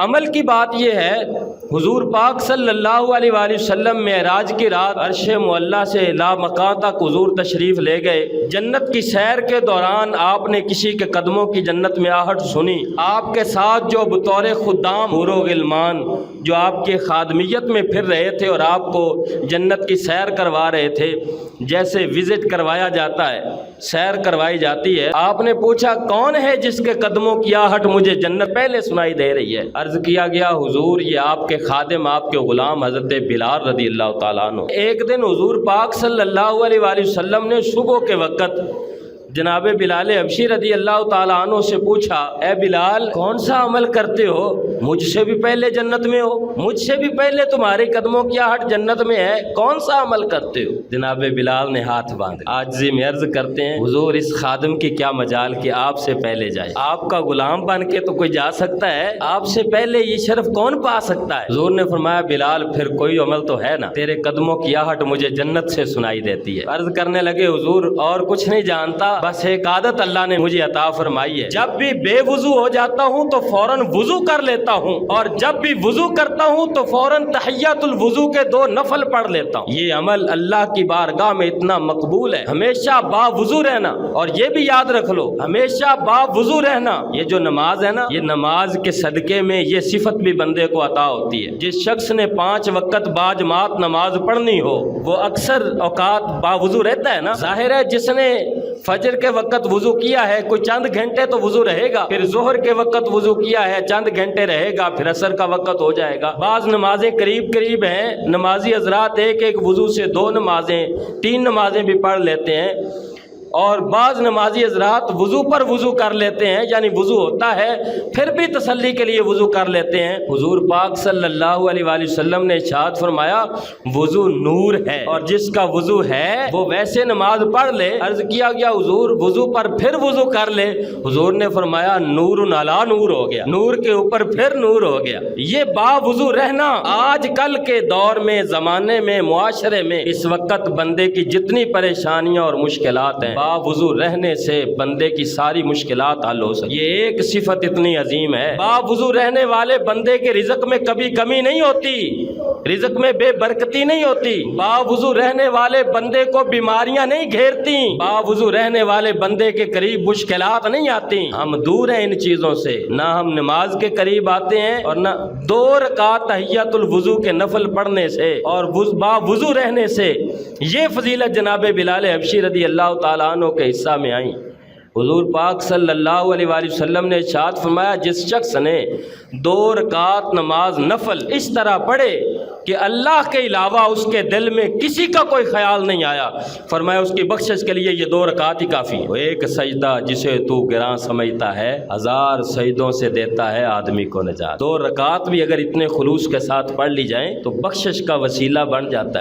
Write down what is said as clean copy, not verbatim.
عمل کی بات یہ ہے، حضور پاک صلی اللہ علیہ وآلہ وسلم معراج کی رات عرش معلیٰ سے لامکان تک حضور تشریف لے گئے۔ جنت کی سیر کے دوران آپ نے کسی کے قدموں کی جنت میں آہٹ سنی۔ آپ کے ساتھ جو بطور خدام حور و غلمان جو آپ کے خادمیت میں پھر رہے تھے اور آپ کو جنت کی سیر کروا رہے تھے، جیسے وزٹ کروایا جاتا ہے، سیر کروائی جاتی ہے، آپ نے پوچھا کون ہے جس کے قدموں کی آہٹ مجھے جنت پہلے سنائی دے رہی ہے؟ عرض کیا گیا حضور یہ آپ کے خادم، آپ کے غلام حضرت بلال رضی اللہ تعالیٰ عنہ۔ ایک دن حضور پاک صلی اللہ علیہ وآلہ وسلم نے صبح کے وقت جناب بلال حبشی رضی اللہ تعالیٰ عنہ سے پوچھا، اے بلال کون سا عمل کرتے ہو؟ مجھ سے بھی پہلے جنت میں ہو، مجھ سے بھی پہلے تمہارے قدموں کی آہٹ جنت میں ہے، کون سا عمل کرتے ہو؟ جناب بلال نے ہاتھ باندھے، عاجزی میں عرض کرتے ہیں حضور اس خادم کی کیا مجال کہ آپ سے پہلے جائے، آپ کا غلام بن کے تو کوئی جا سکتا ہے، آپ سے پہلے یہ شرف کون پا سکتا ہے؟ حضور نے فرمایا بلال پھر کوئی عمل تو ہے نا، تیرے قدموں کی آہٹ مجھے جنت سے سنائی دیتی ہے۔ عرض کرنے لگے حضور اور کچھ نہیں جانتا، بس ایک عادت اللہ نے مجھے عطا فرمائی ہے، جب بھی بے وضو ہو جاتا ہوں تو فوراً وضو کر لیتا ہوں، اور جب بھی وضو کرتا ہوں تو فوراً تحیۃ الوضو کے 2 نفل پڑھ لیتا ہوں۔ یہ عمل اللہ کی بارگاہ میں اتنا مقبول ہے، ہمیشہ با وضو رہنا، اور یہ بھی یاد رکھ لو ہمیشہ با وضو رہنا۔ یہ جو نماز ہے نا، یہ نماز کے صدقے میں یہ صفت بھی بندے کو عطا ہوتی ہے۔ جس شخص نے 5 وقت باجماعت نماز پڑھنی ہو وہ اکثر اوقات با وضو رہتا ہے نا۔ ظاہر ہے جس نے فجر کے وقت وضو کیا ہے کوئی چند گھنٹے تو وضو رہے گا، پھر ظہر کے وقت وضو کیا ہے چند گھنٹے رہے گا، پھر عصر کا وقت ہو جائے گا۔ بعض نمازیں قریب قریب ہیں، نمازی حضرات ایک وضو سے 2 نمازیں 3 نمازیں بھی پڑھ لیتے ہیں، اور بعض نمازی حضرات وضو پر وضو کر لیتے ہیں، یعنی وضو ہوتا ہے پھر بھی تسلی کے لیے وضو کر لیتے ہیں۔ حضور پاک صلی اللہ علیہ وآلہ وسلم نے ارشاد فرمایا وضو نور ہے، اور جس کا وضو ہے وہ ویسے نماز پڑھ لے۔ عرض کیا گیا حضور وضو پر پھر وضو کر لے؟ حضور نے فرمایا نور علی نور ہو گیا، نور کے اوپر پھر نور ہو گیا۔ یہ با وضو رہنا آج کل کے دور میں، زمانے میں، معاشرے میں اس وقت بندے کی جتنی پریشانیاں اور مشکلات ہیں، با وضو رہنے سے بندے کی ساری مشکلات حل ہو سکتی۔ یہ ایک صفت اتنی عظیم ہے، با وضو رہنے والے بندے کے رزق میں کبھی کمی نہیں ہوتی، رزق میں بے برکتی نہیں ہوتی، با وضو رہنے والے بندے کو بیماریاں نہیں گھیرتی، با وضو رہنے والے بندے کے قریب مشکلات نہیں آتی۔ ہم دور ہیں ان چیزوں سے، نہ ہم نماز کے قریب آتے ہیں اور نہ 2 رکعت تحیۃ الوضو کے نفل پڑھنے سے اور با وضو رہنے سے یہ فضیلت جناب بلال حبشی رضی اللہ تعالیٰ عنہ کے حصہ میں آئیں۔ حضور پاک صلی اللہ علیہ وآلہ وسلم نے ارشاد فرمایا جس شخص نے 2 رکعت نماز نفل اس طرح پڑھے کہ اللہ کے علاوہ اس کے دل میں کسی کا کوئی خیال نہیں آیا، فرمایا اس کی بخشش کے لیے یہ 2 رکعت ہی کافی ہے۔ ایک سجدہ جسے تو گراں سمجھتا ہے 1000 سجدوں سے دیتا ہے آدمی کو نجات۔ 2 رکعت بھی اگر اتنے خلوص کے ساتھ پڑھ لی جائیں تو بخشش کا وسیلہ بن جاتا ہے۔